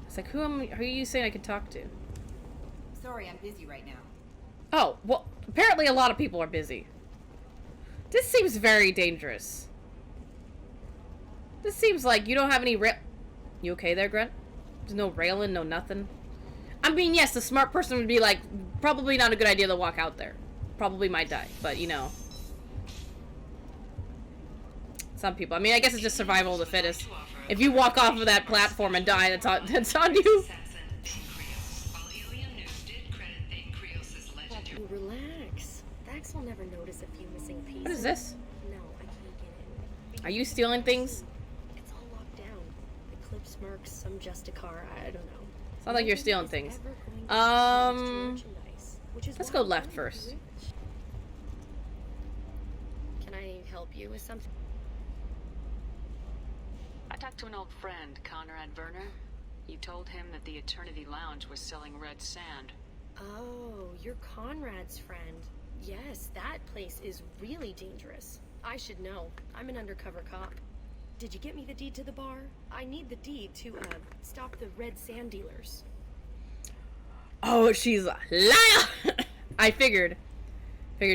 it's like, who are you saying I could talk to? Sorry, I'm busy right now. Oh, well, apparently a lot of people are busy. This seems very dangerous. This seems like you don't have any You okay there, Grunt? There's no railing, no nothing. I mean, yes, the smart person would be like, probably not a good idea to walk out there. Probably might die, but you know. Some people. I mean, I guess it's just survival of the fittest. If you walk off of that platform and die, that's on you. Relax. Dax will never notice a few missing pieces. What is this? No, I can't get in. Are you stealing things? It's all locked down. The Eclipse Mercs, some Justicar, I don't know. Sounds like you're stealing things. Let's go left first. Can I help you with something? I talked to an old friend, Conrad Werner. You told him that the Eternity Lounge was selling red sand. Oh, you're Conrad's friend. Yes, that place is really dangerous. I should know. I'm an undercover cop. Did you get me the deed to the bar? I need the deed to, stop the red sand dealers. Oh, she's a liar! I figured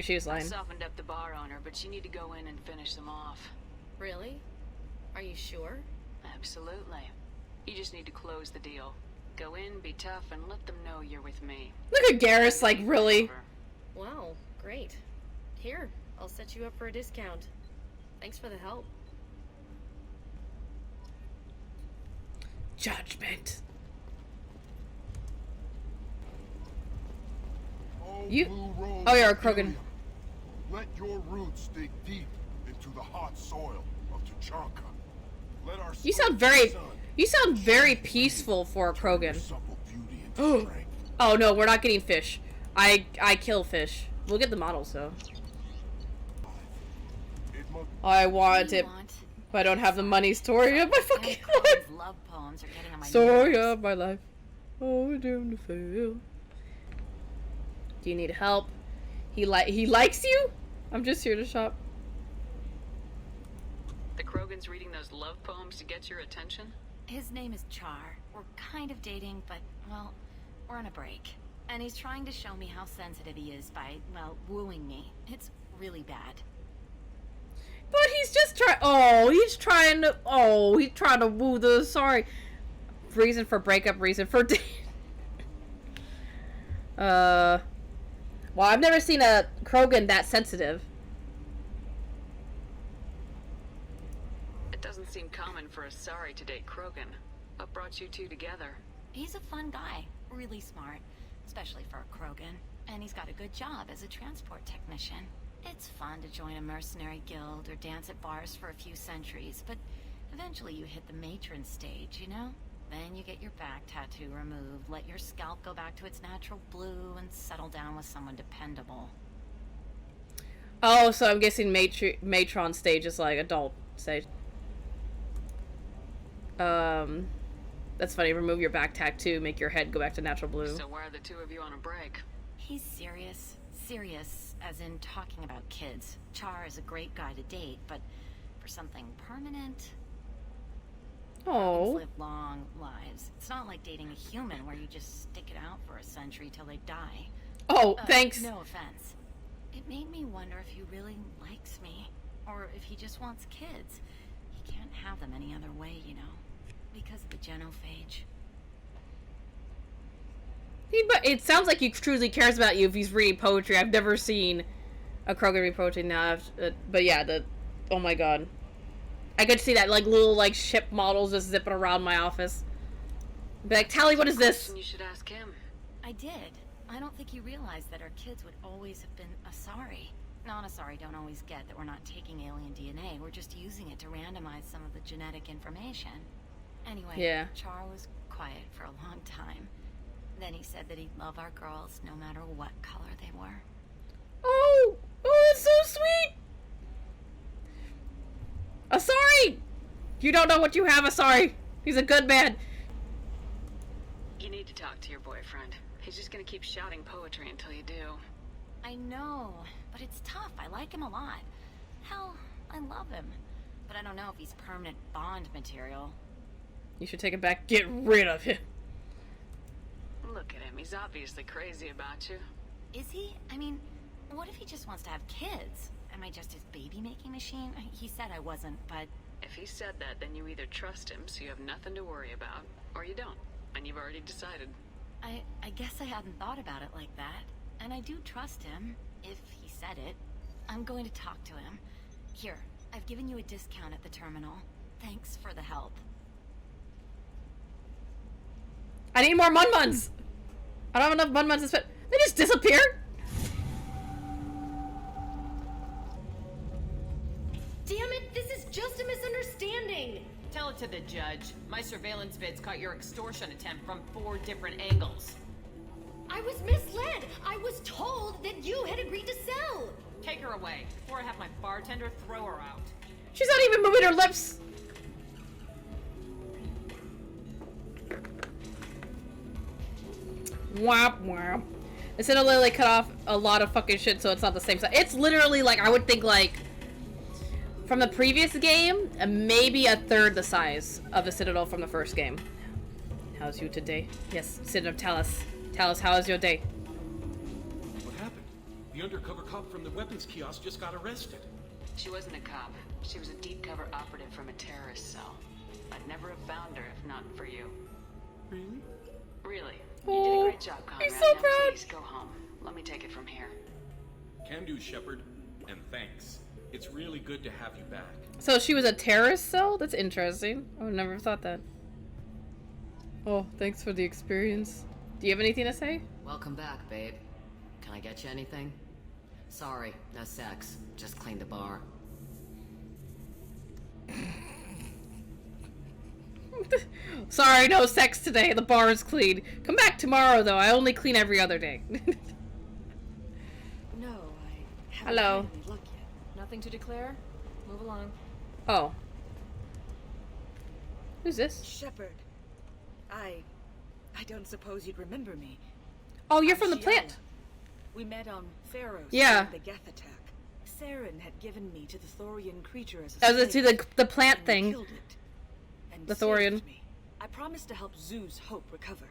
she was lying. I softened up the bar owner, but you need to go in and finish them off. Really? Are you sure? Absolutely. You just need to close the deal. Go in, be tough, and let them know you're with me. Look at Garrus, like, really? Wow, great. Here, I'll set you up for a discount. Thanks for the help. Judgment. Oh, you're a Krogan. Let your roots dig deep into the hot soil of Tuchanka. Let our You sound very peaceful for a Krogan. Oh no, we're not getting fish. I kill fish. We'll get the models though. I want it, but I don't have the money. Story of my fucking life. Love poems are getting on my Story nerves. of my life. Oh, we're doomed to fail. Do you need help? He likes you? I'm just here to shop. The Krogan's reading those love poems to get your attention? His name is Char. We're kind of dating, but, well, we're on a break. And he's trying to show me how sensitive he is by, well, wooing me. It's really bad. But he's just trying. He's trying to woo the. Sorry. Reason for breakup, reason for date. Well, I've never seen a Krogan that sensitive. It doesn't seem common for a Sari to date Krogan. What brought you two together? He's a fun guy. Really smart. Especially for a Krogan. And he's got a good job as a transport technician. It's fun to join a mercenary guild or dance at bars for a few centuries, but eventually you hit the matron stage, you know? Then you get your back tattoo removed, let your scalp go back to its natural blue, and settle down with someone dependable. Oh, so I'm guessing matron stage is like adult stage. That's funny. Remove your back tattoo, make your head go back to natural blue. So why are the two of you on a break? He's serious. Serious, as in talking about kids. Char is a great guy to date, but for something permanent... Oh. Live long lives. It's not like dating a human where you just stick it out for a century till they die. Oh, thanks. No offense. It made me wonder if he really likes me, or if he just wants kids. He can't have them any other way, you know, because of the genophage. But it sounds like he truly cares about you if he's reading poetry. I've never seen a Krogan read poetry now. But yeah, oh my god. I could see that, like, little, like, ship models just zipping around my office. Be like, Tally, what is this? You should ask him. I did. I don't think you realized that our kids would always have been Asari. Non-Asari don't always get that we're not taking alien DNA. We're just using it to randomize some of the genetic information. Anyway, yeah. Char was quiet for a long time. Then he said that he'd love our girls no matter what color they were. Oh! Oh, it's so sweet! Asari! You don't know what you have, Asari. He's a good man. You need to talk to your boyfriend. He's just gonna keep shouting poetry until you do. I know, but it's tough. I like him a lot. Hell, I love him. But I don't know if he's permanent Bond material. You should take it back. Get rid of him. Look at him. He's obviously crazy about you. Is he? I mean, what if he just wants to have kids? Am I just his baby-making machine? He said I wasn't, but... If he said that, then you either trust him so you have nothing to worry about, or you don't, and you've already decided. I guess I hadn't thought about it like that. And I do trust him, if he said it. I'm going to talk to him. Here, I've given you a discount at the terminal. Thanks for the help. I need more Mun-Muns! I don't have enough Mun-Muns to spend. They just disappeared? Damn it, this is just a misunderstanding! Tell it to the judge. My surveillance vids caught your extortion attempt from 4 different angles. I was misled! I was told that you had agreed to sell! Take her away, before I have my bartender throw her out. She's not even moving her lips! Womp womp. Instead of literally cut off a lot of fucking shit so it's not the same size. It's literally like, I would think like, from the previous game, maybe a third the size of the Citadel from the first game. How's you today? Yes, Citadel Talus. Talus, how is your day? What happened? The undercover cop from the weapons kiosk just got arrested. She wasn't a cop. She was a deep cover operative from a terrorist cell. I'd never have found her if not for you. Really? Really. Oh, you did a great job, Conrad. he's so now proud. please go home. Let me take it from here. Can do, Shepard. And thanks. It's really good to have you back. So she was a terrorist cell? That's interesting. I would never have thought that. Oh, thanks for the experience. Do you have anything to say? Welcome back, babe. Can I get you anything? Sorry, no sex. Just cleaned the bar. Sorry, no sex today. The bar is clean. Come back tomorrow, though. I only clean every other day. No, I haven't Hello. had any luck yet. Nothing to declare? Move along. Oh. Who's this? Shepard. I don't suppose you'd remember me. Oh, you're I'm from the Shiel. plant. We met on Pharaoh's Yeah. during the Geth attack. Saren had given me to the Thorian creature as a I was slave, to the plant and thing. killed it, and The saved Thorian. me. I promised to help Zeus Hope recover.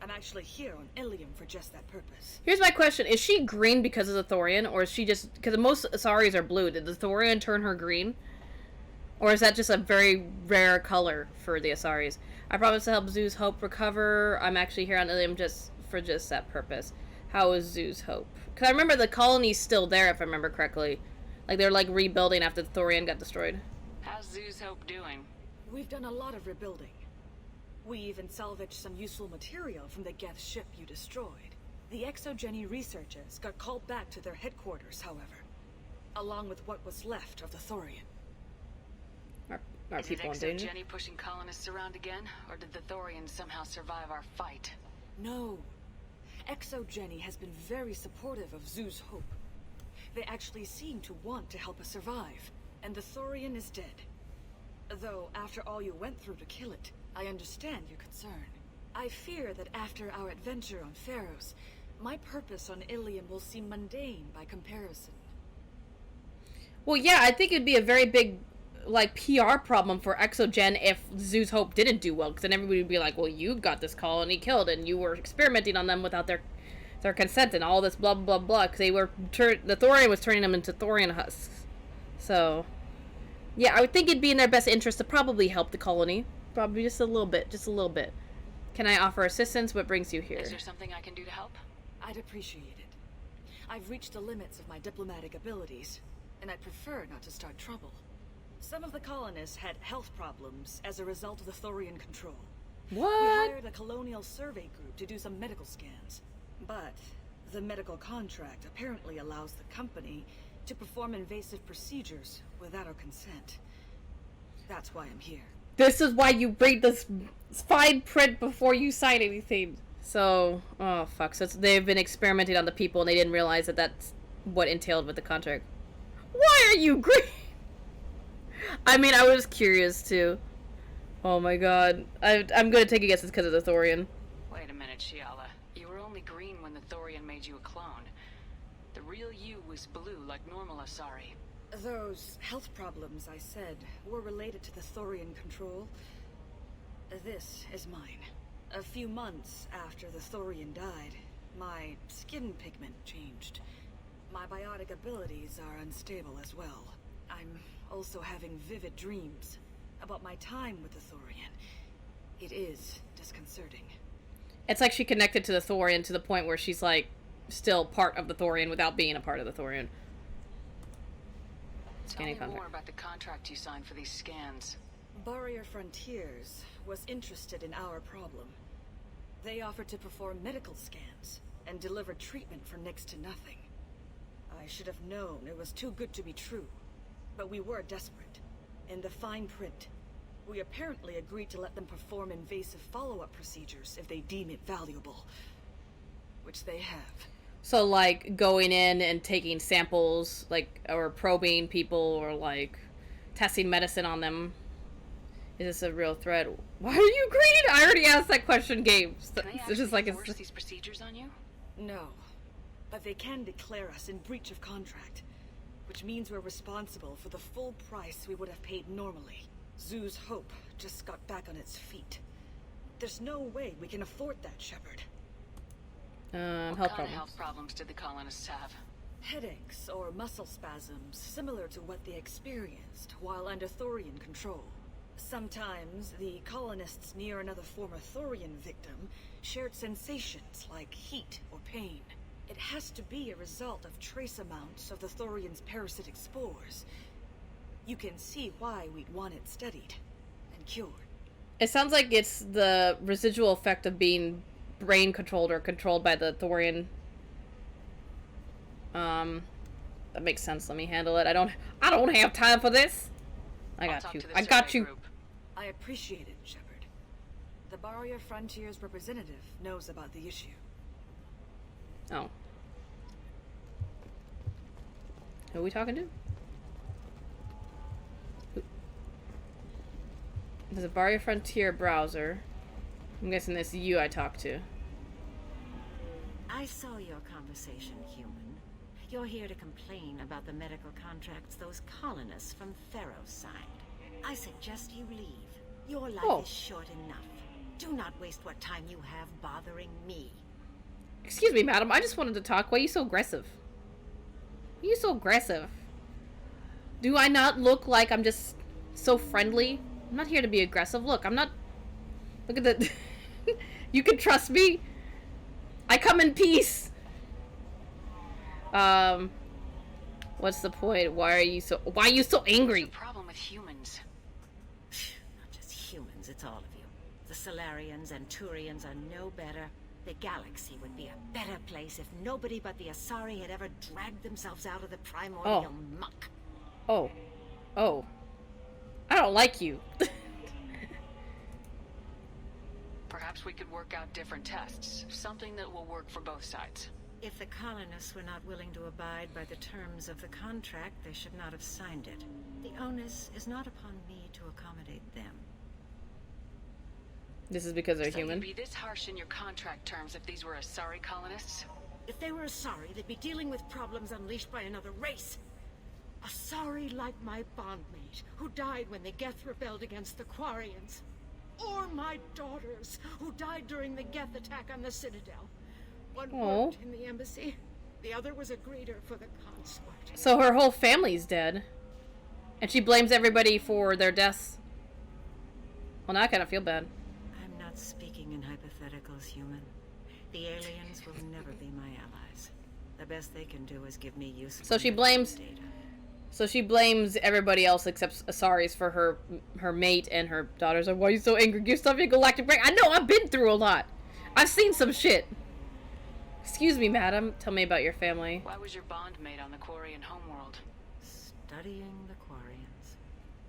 I'm actually here on Ilium for just that purpose. Here's my question. Is she green because of the Thorian, or is she just... Because most Asaris are blue. Did the Thorian turn her green? Or is that just a very rare color for the Asaris? I promise to help Zeus Hope recover. I'm actually here on Ilium just for that purpose. How is Zeus Hope? Because I remember the colony's still there, if I remember correctly. Like, they're, like, rebuilding after the Thorian got destroyed. How's Zeus Hope doing? We've done a lot of rebuilding. We even salvaged some useful material from the Geth ship you destroyed. The Exogeny researchers got called back to their headquarters, however, along with what was left of the Thorian. Are Is people in it danger? Exogeny pushing colonists around again, or did the Thorians somehow survive our fight? No. Exogeny has been very supportive of Zeus Hope. They actually seem to want to help us survive, and the Thorian is dead. Though, after all you went through to kill it, I understand your concern. I fear that after our adventure on Pharos, my purpose on Ilium will seem mundane by comparison. Well, yeah, I think it'd be a very big, like, PR problem for Exogen if Zoo's Hope didn't do well, because then everybody would be like, well, you got this colony killed, and you were experimenting on them without their consent, and all this blah, blah, blah, because the Thorian was turning them into Thorian husks. So, yeah, I would think it'd be in their best interest to probably help the colony. Probably just a little bit, Can I offer assistance? What brings you here? Is there something I can do to help? I'd appreciate it. I've reached the limits of my diplomatic abilities, and I'd prefer not to start trouble. Some of the colonists had health problems as a result of the Thorian control. What? We hired a colonial survey group to do some medical scans. But the medical contract apparently allows the company to perform invasive procedures without our consent. That's why I'm here. This is why you read this fine print before you sign anything. So, oh fuck. So they've been experimenting on the people and they didn't realize that that's what entailed with the contract. Why are you green? I mean, I was curious too. Oh my god. I'm gonna take a guess it's because of the Thorian. Wait a minute, Shiala. You were only green when the Thorian made you a clone. The real you was blue like normal Asari. Those health problems I said were related to the Thorian control. This is mine. A few months after the Thorian died, my skin pigment changed. My biotic abilities are unstable as well. I'm also having vivid dreams about my time with the Thorian. It is disconcerting. It's like she connected to the Thorian to the point where she's like still part of the Thorian without being a part of the Thorian. Tell me more about the contract you signed for these scans. Barrier Frontiers was interested in our problem. They offered to perform medical scans and deliver treatment for next to nothing. I should have known it was too good to be true, but we were desperate. In the fine print, we apparently agreed to let them perform invasive follow-up procedures if they deem it valuable, which they have. So, like, going in and taking samples, like, or probing people, or, like, testing medicine on them. Is this a real threat? Why are you green? I already asked that question, Gabe. Can they actually force these procedures on you? No, but they can declare us in breach of contract, which means we're responsible for the full price we would have paid normally. Zoo's Hope just got back on its feet. There's no way we can afford that, Shepard. What kind of health problems did the colonists have? Headaches or muscle spasms, similar to what they experienced while under Thorian control. Sometimes the colonists near another former Thorian victim shared sensations like heat or pain. It has to be a result of trace amounts of the Thorian's parasitic spores. You can see why we'd want it studied and cured. It sounds like it's the residual effect of being brain controlled or controlled by the Thorian. That makes sense. Let me handle it. I don't have time for this. I got you. I appreciate it, Shepard. The Barrier Frontiers representative knows about the issue. Oh. Who are we talking to? There's a Barrier Frontier browser. I'm guessing this is you I talked to. I saw your conversation, human. You're here to complain about the medical contracts those colonists from Pharos signed. I suggest you leave. Your life is short enough. Do not waste what time you have bothering me. Excuse me, madam. I just wanted to talk. Why are you so aggressive? Why are you so aggressive? Do I not look like I'm just so friendly? I'm not here to be aggressive. Look, I'm not... Look at the... You can trust me. I come in peace. What's the point? Why are you so angry? What's the problem with humans? Not just humans, it's all of you. The Solarians and Turians are no better. The galaxy would be a better place if nobody but the Asari had ever dragged themselves out of the primordial muck. Oh. I don't like you. Perhaps we could work out different tests. Something that will work for both sides. If the colonists were not willing to abide by the terms of the contract, they should not have signed it. The onus is not upon me to accommodate them. This is because they're So human. you'd be this harsh in your contract terms if these were Asari colonists? If they were Asari, they'd be dealing with problems unleashed by another race. Asari like my bondmate, who died when the Geth rebelled against the Quarians. Or my daughters, who died during the Geth attack on the Citadel. One worked in the embassy, the other was a greeter for the consort. So her whole family's dead. And she blames everybody for their deaths. Well, now I kind of feel bad. I'm not speaking in hypotheticals, human. The aliens will never be my allies. The best they can do is give me useful So she blames... data. So she blames everybody else except Asari's for her mate and her daughters. Like, why are you so angry? Give Stuffy a galactic break. I know, I've been through a lot. I've seen some shit. Excuse me, madam. Tell me about your family. Why was your bondmate on the Quarian homeworld? Studying the Quarians.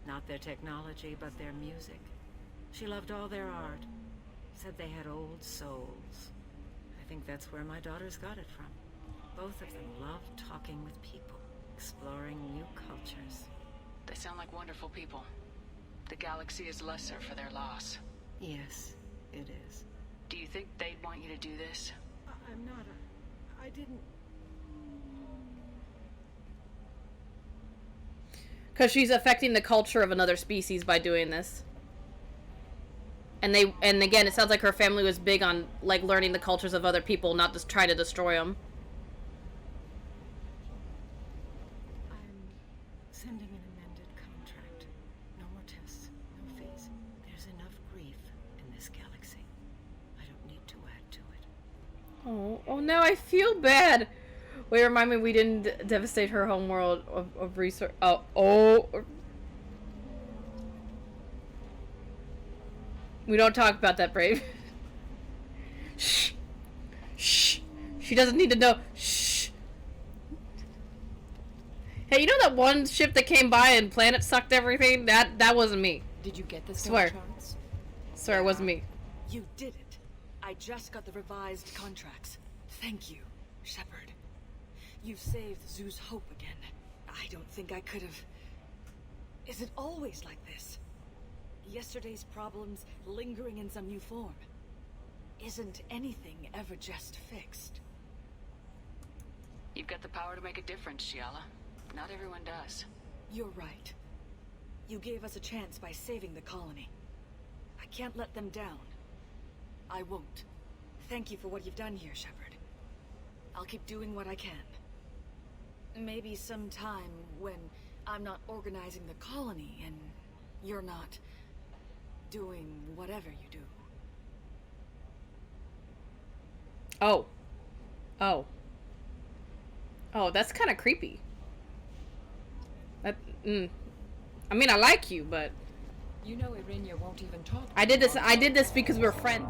Not their technology, but their music. She loved all their art. Said they had old souls. I think that's where my daughters got it from. Both of them loved talking with people, exploring new cultures. They sound like wonderful people. The galaxy is lesser for their loss. Yes, it is. Do you think they'd want you to do this? I'm not I didn't... Because she's affecting the culture of another species by doing this. And again, it sounds like her family was big on, like, learning the cultures of other people, not just try to destroy them. I'm sending an amended contract. No more tests, no fees. There's enough grief in this galaxy. I don't need to add to it. Oh, now I feel bad. Wait, remind me we didn't devastate her homeworld of research. Oh. We don't talk about that, Brave. Shh. Shh. She doesn't need to know. Shh. Hey, you know that one ship that came by and Planet sucked everything? That wasn't me. Did you get the Swear. charts? Swear, it wasn't me. You did it. I just got the revised contracts. Thank you, Shepard. You've saved Zoo's hope again. I don't think I could have... Is it always like this? Yesterday's problems lingering in some new form. Isn't anything ever just fixed? You've got the power to make a difference, Shiala. Not everyone does. You're right. You gave us a chance by saving the colony. I can't let them down. I won't. Thank you for what you've done here, Shepard. I'll keep doing what I can. Maybe sometime when I'm not organizing the colony and you're not doing whatever you do. Oh. Oh, that's kind of creepy. I mean, I like you, but You know Irinia won't even talk. I did this because we're friends.